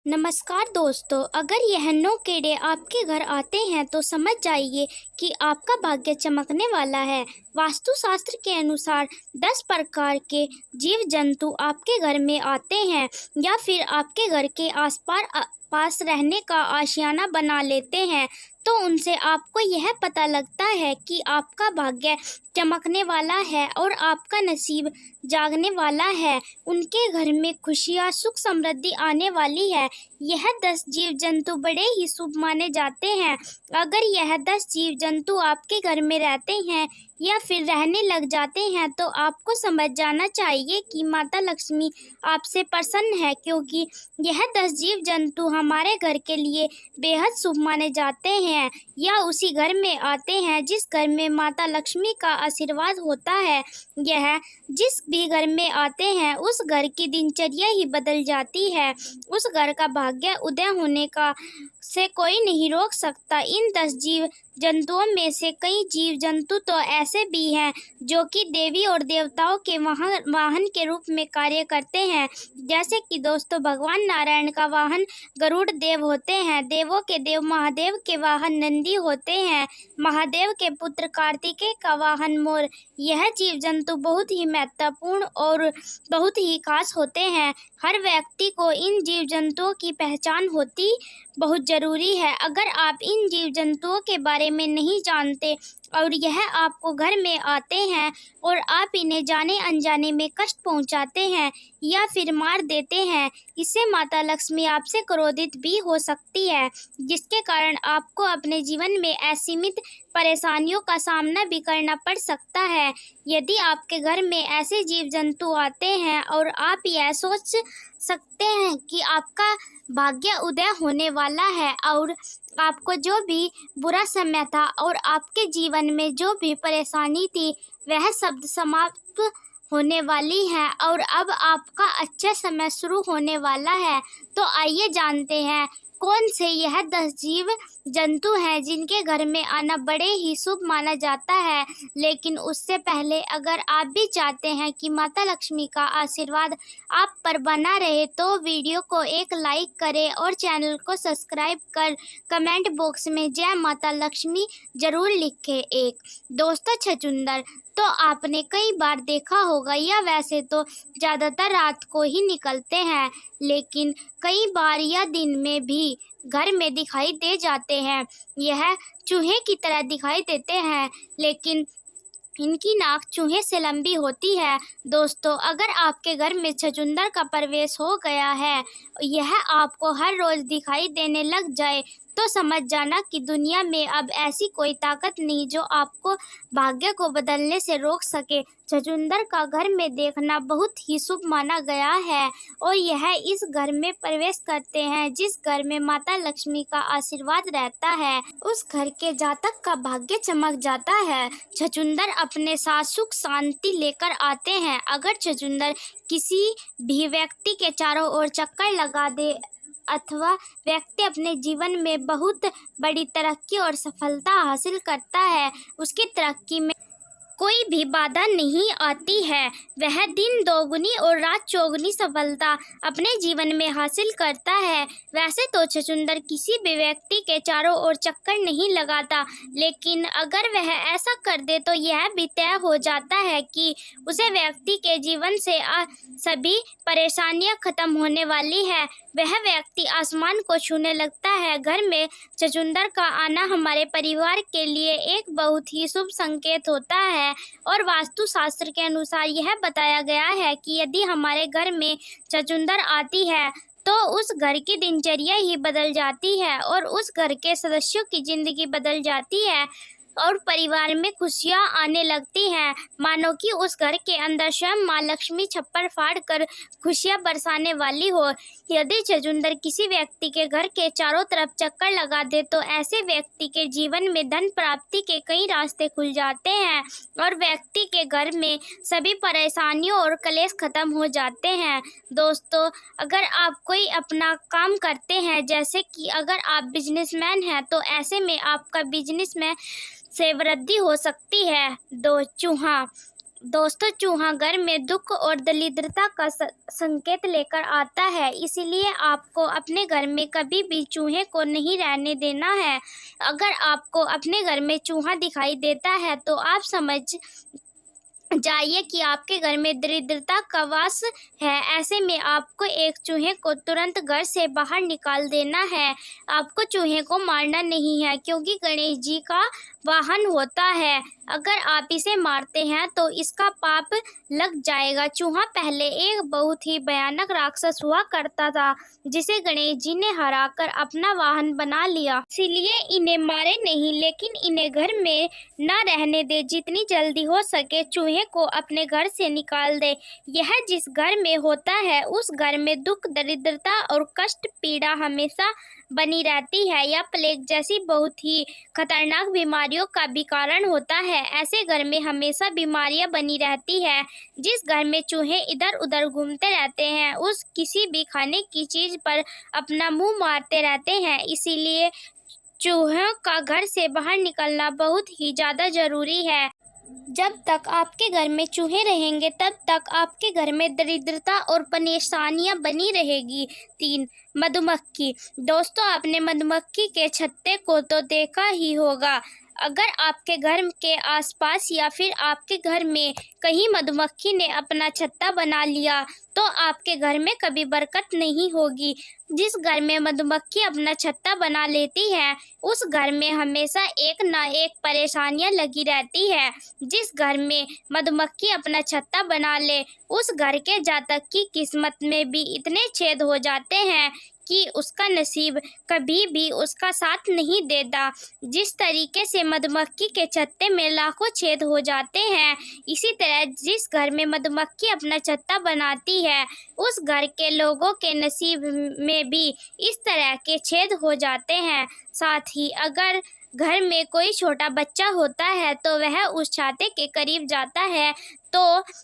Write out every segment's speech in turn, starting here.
नमस्कार दोस्तों, अगर यह 9 कीड़े आपके घर आते हैं तो समझ जाइए कि आपका भाग्य चमकने वाला है। वास्तुशास्त्र के अनुसार 10 प्रकार के जीव जंतु आपके घर में आते हैं या फिर आपके घर के पास रहने का आशियाना बना लेते हैं, तो उनसे आपको यह पता लगता है कि आपका भाग्य चमकने वाला है और आपका नसीब जागने वाला है। उनके घर में खुशियाँ, सुख समृद्धि आने वाली है। यह 10 जीव जंतु बड़े ही शुभ माने जाते हैं। अगर यह 10 जीव जंतु आपके घर में रहते हैं या फिर रहने लग जाते हैं तो आपको समझ जाना चाहिए कि माता लक्ष्मी आपसे प्रसन्न है, क्योंकि यह 10 जीव जंतु हमारे घर के लिए बेहद शुभ माने जाते हैं या उसी घर में आते हैं जिस घर में माता लक्ष्मी का आशीर्वाद होता है। यह जिस भी घर में आते हैं उस घर की दिनचर्या ही बदल जाती है। उस घर का भाग्य उदय होने का से कोई नहीं रोक सकता। इन 10 जीव जंतुओं में से कई जीव जंतु तो ऐसे भी हैं जो कि देवी और देवताओं के वाहन के रूप में कार्य करते हैं। जैसे कि दोस्तों, भगवान नारायण का वाहन गरुड़ देव होते हैं। देवों के देव महादेव के वाहन नंदी होते हैं। महादेव के पुत्र कार्तिकेय का वाहन मोर। यह जीव जंतु बहुत ही महत्वपूर्ण और बहुत ही खास होते हैं। हर व्यक्ति को इन जीव जंतुओं की पहचान होती बहुत जरूरी है। अगर आप इन जीव जंतुओं के बारे में नहीं जानते और यह आपको घर में आते हैं और आप इन्हें जाने अनजाने में कष्ट पहुंचाते हैं या फिर मार देते हैं, इससे माता लक्ष्मी आपसे क्रोधित भी हो सकती है, जिसके कारण आपको अपने जीवन में असीमित परेशानियों का सामना भी करना पड़ सकता है। यदि आपके घर में ऐसे जीव जंतु आते हैं और आप यह सोच सकते हैं कि आपका भाग्य उदय होने वाला है और आपको जो भी बुरा समय था और आपके जीवन में जो भी परेशानी थी वह सब समाप्त होने वाली है और अब आपका अच्छा समय शुरू होने वाला है। तो आइए जानते हैं कौन से यह 10 जीव जंतु हैं जिनके घर में आना बड़े ही शुभ माना जाता है। लेकिन उससे पहले अगर आप भी चाहते हैं कि माता लक्ष्मी का आशीर्वाद आप पर बना रहे तो वीडियो को एक लाइक करें और चैनल को सब्सक्राइब कर कमेंट बॉक्स में जय माता लक्ष्मी जरूर लिखें। एक दोस्तों, छछूंदर तो आपने कई बार देखा होगा, या वैसे तो ज़्यादातर रात को ही निकलते हैं, लेकिन कई बार या दिन में भी घर में दिखाई दे जाते हैं। यह चूहे की तरह दिखाई देते हैं, लेकिन इनकी नाक चूहे से लंबी होती है। दोस्तों, अगर आपके घर में छछूंदर का प्रवेश हो गया है, यह आपको हर रोज दिखाई देने लग जाए, तो समझ जाना कि दुनिया में अब ऐसी कोई ताकत नहीं जो आपको भाग्य को बदलने से रोक सके। छछूंदर का घर में देखना बहुत ही शुभ माना गया है और यह इस घर में प्रवेश करते हैं जिस घर में माता लक्ष्मी का आशीर्वाद रहता है। उस घर के जातक का भाग्य चमक जाता है। छछूंदर अपने साथ सुख शांति लेकर आते हैं। अगर छछूंदर किसी भी व्यक्ति के चारों ओर चक्कर लगा दे अथवा व्यक्ति अपने जीवन में बहुत बड़ी तरक्की और सफलता हासिल करता है, उसकी तरक्की में कोई भी बाधा नहीं आती है, वह दिन दोगुनी और रात चौगुनी सफलता अपने जीवन में हासिल करता है। वैसे तो छछूंदर किसी भी व्यक्ति के चारों ओर चक्कर नहीं लगाता, लेकिन अगर वह ऐसा कर दे तो यह भी तय हो जाता है कि उसे व्यक्ति के जीवन से सभी परेशानियां खत्म होने वाली है। वह व्यक्ति आसमान को छूने लगता है। घर में छछूंदर का आना हमारे परिवार के लिए एक बहुत ही शुभ संकेत होता है और वास्तुशास्त्र के अनुसार यह बताया गया है कि यदि हमारे घर में छछूंदर आती है तो उस घर की दिनचर्या ही बदल जाती है और उस घर के सदस्यों की जिंदगी बदल जाती है और परिवार में खुशियां आने लगती हैं, मानो कि उस घर के अंदर स्वयं माँ लक्ष्मी छप्पर फाड़ कर खुशियां बरसाने वाली हो। यदि छछूंदर किसी व्यक्ति के घर के चारों तरफ चक्कर लगा दे तो ऐसे व्यक्ति के जीवन में धन प्राप्ति के कई रास्ते खुल जाते हैं और व्यक्ति के घर में सभी परेशानियों और कलेश खत्म हो जाते हैं। दोस्तों, अगर आप कोई अपना काम करते हैं, जैसे कि अगर आप बिजनेसमैन हैं, तो ऐसे में आपका बिजनेस में से वृद्धि हो सकती है। 2 चूहा दोस्तों, चूहा घर में दुख और दरिद्रता का संकेत लेकर आता है, इसलिए आपको अपने घर में कभी भी चूहे को नहीं रहने देना है। अगर आपको अपने घर में चूहा दिखाई देता है तो आप समझ जाइए कि आपके घर में दरिद्रता का वास है। ऐसे में आपको एक चूहे को तुरंत घर से बाहर निकाल देना है। आपको चूहे को मारना नहीं है, क्योंकि गणेश जी का वाहन होता है। अगर आप इसे मारते हैं तो इसका पाप लग जाएगा। चूहा पहले एक बहुत ही भयानक राक्षस हुआ करता था, जिसे गणेश जी ने हराकर अपना वाहन बना लिया। इसीलिए इन्हें मारे नहीं, लेकिन इन्हें घर में न रहने दे। जितनी जल्दी हो सके चूहे को अपने घर से निकाल दे। यह जिस घर में होता है उस घर में दुख, दरिद्रता और कष्ट, पीड़ा हमेशा बनी रहती है। यह प्लेग जैसी बहुत ही खतरनाक बीमारियों का भी कारण होता है। ऐसे घर में हमेशा बीमारियां बनी रहती है। जिस घर में चूहे इधर उधर घूमते रहते हैं, उस किसी भी खाने की चीज पर अपना मुंह मारते रहते हैं। इसीलिए चूहों का घर से बाहर निकलना बहुत ही ज़्यादा ज़रूरी है। जब तक आपके घर में चूहे रहेंगे तब तक आपके घर में दरिद्रता और परेशानियां बनी रहेगी। 3. मधुमक्खी। दोस्तों, आपने मधुमक्खी के छत्ते को तो देखा ही होगा। अगर आपके घर के आसपास या फिर आपके घर में कहीं मधुमक्खी ने अपना छत्ता बना लिया तो आपके घर में कभी बरकत नहीं होगी। जिस घर में मधुमक्खी अपना छत्ता बना लेती है उस घर में हमेशा एक ना एक परेशानियां लगी रहती है। जिस घर में मधुमक्खी अपना छत्ता बना ले उस घर के जातक की किस्मत में भी इतने छेद हो जाते हैं कि उसका नसीब कभी भी उसका साथ नहीं देता। जिस तरीके से मधुमक्खी के छत्ते में लाखों छेद हो जाते हैं, इसी तरह जिस घर में मधुमक्खी अपना छत्ता बनाती है उस घर के लोगों के नसीब में भी इस तरह के छेद हो जाते हैं। साथ ही अगर घर में कोई छोटा बच्चा होता है तो वह उस छाते के करीब जाता है तो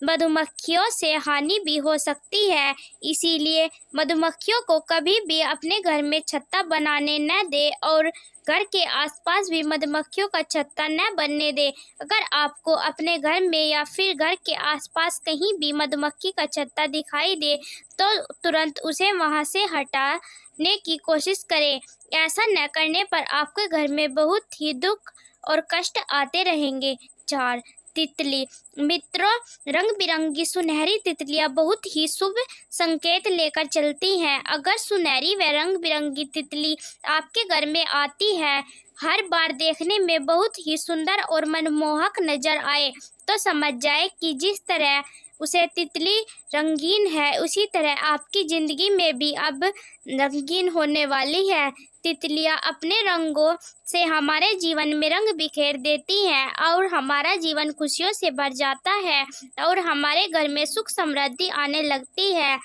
मधुमक्खियों से हानि भी हो सकती है। इसीलिए मधुमक्खियों को कभी भी अपने घर में छत्ता बनाने न दे और घर के आसपास भी मधुमक्खियों का छत्ता न बनने दे। अगर आपको अपने घर में या फिर घर के आसपास कहीं भी मधुमक्खी का छत्ता दिखाई दे तो तुरंत उसे वहां से हटाने की कोशिश करें। ऐसा न करने पर आपके घर में बहुत ही दुख और कष्ट आते रहेंगे। 4. तितली। मित्रों, रंग बिरंगी सुनहरी तितलियां बहुत ही शुभ संकेत लेकर चलती हैं। अगर सुनहरी व रंग बिरंगी तितली आपके घर में आती है, हर बार देखने में बहुत ही सुंदर और मनमोहक नजर आए, तो समझ जाए कि जिस तरह उसे तितली रंगीन है उसी तरह आपकी जिंदगी में भी अब रंगीन होने वाली है। तितलियां अपने रंगों से हमारे जीवन में रंग बिखेर देती हैं और हमारा जीवन खुशियों से भर जाता है और हमारे घर में सुख समृद्धि आने लगती है।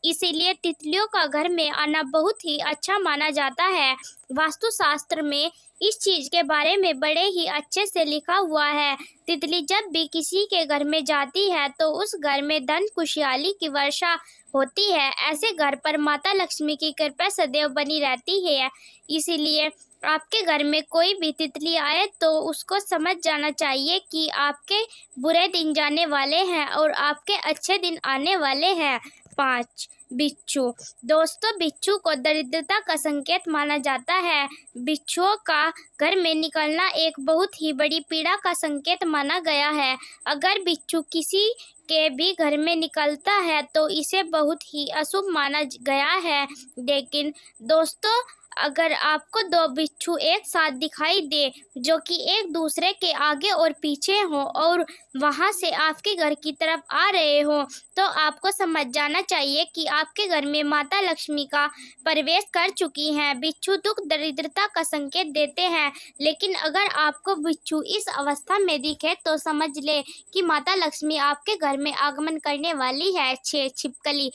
इसीलिए तितलियों का घर में आना बहुत ही अच्छा माना जाता है। वास्तुशास्त्र में इस चीज के बारे में बड़े ही अच्छे से लिखा हुआ है। तितली जब भी किसी के घर में जाती है तो उस घर में धन खुशहाली की वर्षा होती है। ऐसे घर पर माता लक्ष्मी की कृपा सदैव बनी रहती है। इसीलिए आपके घर में कोई भी तितली आए तो उसको समझ जाना चाहिए कि आपके बुरे दिन जाने वाले हैं और आपके अच्छे दिन आने वाले हैं। 5. बिच्छू। दोस्तों, बिच्छू को दरिद्रता का संकेत माना जाता है। बिच्छुओं का घर में निकलना एक बहुत ही बड़ी पीड़ा का संकेत माना गया है। अगर बिच्छू किसी के भी घर में निकलता है तो इसे बहुत ही अशुभ माना गया है। लेकिन दोस्तों, अगर आपको 2 बिच्छू एक साथ दिखाई दे जो कि एक दूसरे के आगे और पीछे हो और वहां से आपके घर की तरफ आ रहे हो तो आपको समझ जाना चाहिए कि आपके घर में माता लक्ष्मी का प्रवेश कर चुकी हैं। बिच्छू दुख, दरिद्रता का संकेत देते हैं, लेकिन अगर आपको बिच्छू इस अवस्था में दिखे तो समझ ले कि माता लक्ष्मी आपके घर में आगमन करने वाली है। 6. छिपकली।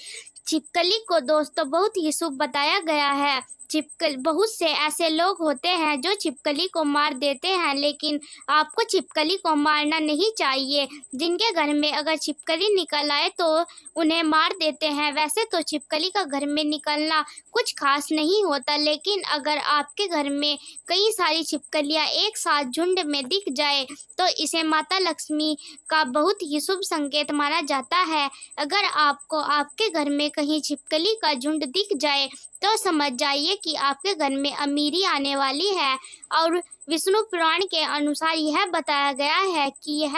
छिपकली को दोस्तों बहुत ही शुभ बताया गया है। बहुत से ऐसे लोग होते हैं जो छिपकली को मार देते हैं, लेकिन आपको छिपकली को मारना नहीं चाहिए। जिनके घर में अगर छिपकली निकल आए तो उन्हें मार देते हैं। वैसे तो छिपकली का घर में निकलना कुछ खास नहीं होता, लेकिन अगर आपके घर में कई सारी छिपकलियां एक साथ झुंड में दिख जाए तो इसे माता लक्ष्मी का बहुत ही शुभ संकेत माना जाता है। अगर आपको आपके घर में कहीं छिपकली का झुंड दिख जाए तो समझ जाइए कि आपके घर में अमीरी आने वाली है। और विष्णु पुराण के अनुसार यह बताया गया है कि यह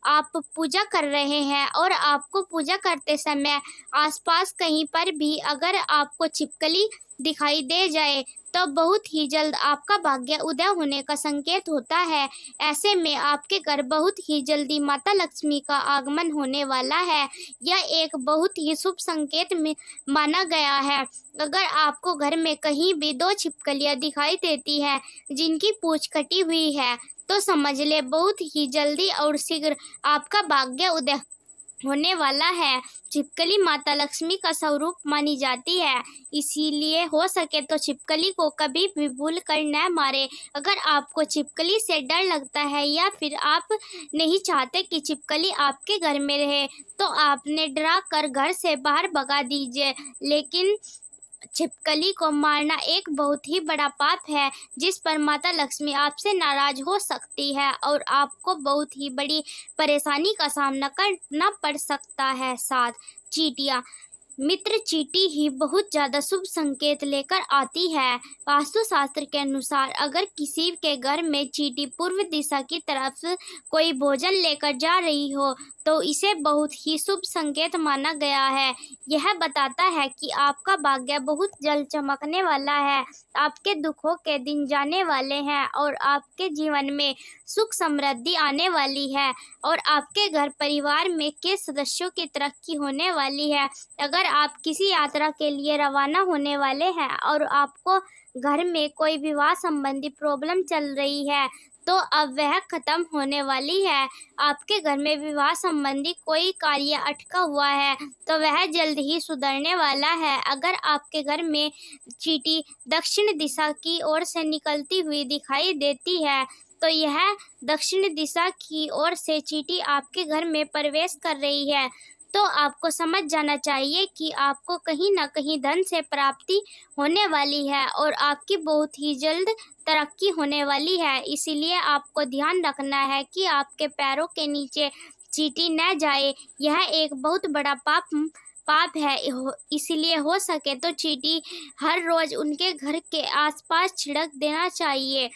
आप पूजा कर रहे हैं और आपको पूजा करते समय आसपास कहीं पर भी अगर आपको छिपकली दिखाई दे जाए तो बहुत ही जल्द आपका भाग्य उदय होने का संकेत होता है। ऐसे में आपके घर बहुत ही जल्दी माता लक्ष्मी का आगमन होने वाला है। यह एक बहुत ही शुभ संकेत में माना गया है। अगर आपको घर में कहीं भी 2 छिपकलियां दिखाई देती हैं जिनकी पूंछ कटी हुई है तो समझ ले बहुत ही जल्दी और शीघ्र आपका भाग्य उदय होने वाला है। छिपकली माता लक्ष्मी का स्वरूप मानी जाती है, इसीलिए हो सके तो छिपकली को कभी भी भूल कर न मारे। अगर आपको छिपकली से डर लगता है या फिर आप नहीं चाहते कि छिपकली आपके घर में रहे तो आपने डरा कर घर से बाहर भगा दीजिए। लेकिन छिपकली को मारना एक बहुत ही बड़ा पाप है जिस पर माता लक्ष्मी आपसे नाराज हो सकती है और आपको बहुत ही बड़ी परेशानी का सामना करना पड़ सकता है। साथ चींटियां मित्र चींटी ही बहुत ज़्यादा शुभ संकेत लेकर आती है। वास्तुशास्त्र के अनुसार अगर किसी के घर में चींटी पूर्व दिशा की तरफ कोई भोजन लेकर जा रही हो तो इसे बहुत ही शुभ संकेत माना गया है। यह बताता है कि आपका भाग्य बहुत जल्द चमकने वाला है, आपके दुखों के दिन जाने वाले हैं और आपके जीवन में सुख समृद्धि आने वाली है और आपके घर परिवार में के सदस्यों की तरक्की होने वाली है। अगर आप किसी यात्रा के लिए रवाना होने वाले हैं और आपको घर में कोई विवाह संबंधी प्रॉब्लम चल रही है तो अब वह खत्म होने वाली है। आपके घर में विवाह संबंधी कोई कार्य अटका हुआ है तो वह जल्द ही सुधरने वाला है। अगर आपके घर में चींटी दक्षिण दिशा की ओर से निकलती हुई दिखाई देती है तो यह दक्षिण दिशा की ओर से चींटी आपके घर में प्रवेश कर रही है, तो आपको समझ जाना चाहिए कि आपको कहीं ना कहीं धन से प्राप्ति होने वाली है और आपकी बहुत ही जल्द तरक्की होने वाली है। इसीलिए आपको ध्यान रखना है कि आपके पैरों के नीचे चींटी न जाए। यह एक बहुत बड़ा पाप है, इसीलिए हो सके तो चींटी हर रोज उनके घर के आसपास छिड़क देना चाहिए।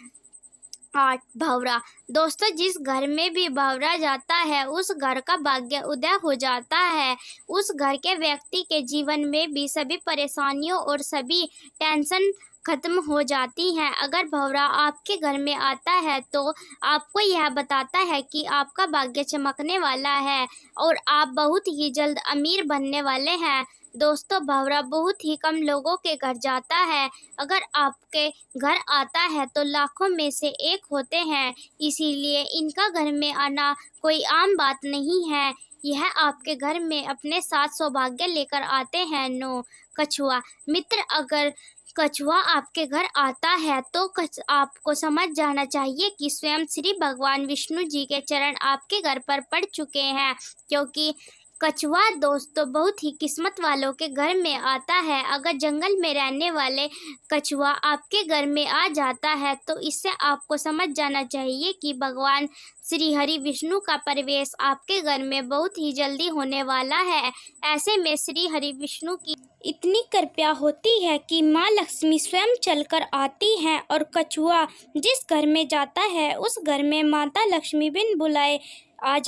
8 भंवरा दोस्तों, जिस घर में भी भंवरा जाता है उस घर का भाग्य उदय हो जाता है। उस घर के व्यक्ति के जीवन में भी सभी परेशानियों और सभी टेंशन खत्म हो जाती हैं। अगर भंवरा आपके घर में आता है तो आपको यह बताता है कि आपका भाग्य चमकने वाला है और आप बहुत ही जल्द अमीर बनने वाले हैं। दोस्तों, भंवरा बहुत ही कम लोगों के घर जाता है। अगर आपके घर आता है तो लाखों में से एक होते हैं, इसीलिए इनका घर में आना कोई आम बात नहीं है। यह आपके घर में अपने साथ सौभाग्य लेकर आते हैं। 9 कछुआ मित्र, अगर कछुआ आपके घर आता है तो आपको समझ जाना चाहिए कि स्वयं श्री भगवान विष्णु जी के चरण आपके घर पर पड़ चुके हैं, क्योंकि कछुआ दोस्तों बहुत ही किस्मत वालों के घर में आता है। अगर जंगल में रहने वाले कछुआ आपके घर में आ जाता है तो इससे आपको समझ जाना चाहिए कि भगवान श्री हरि विष्णु का प्रवेश आपके घर में बहुत ही जल्दी होने वाला है। ऐसे में श्री हरि विष्णु की इतनी कृपा होती है कि माँ लक्ष्मी स्वयं चलकर आती हैं और कछुआ जिस घर में जाता है उस घर में माता लक्ष्मी बिन बुलाए आ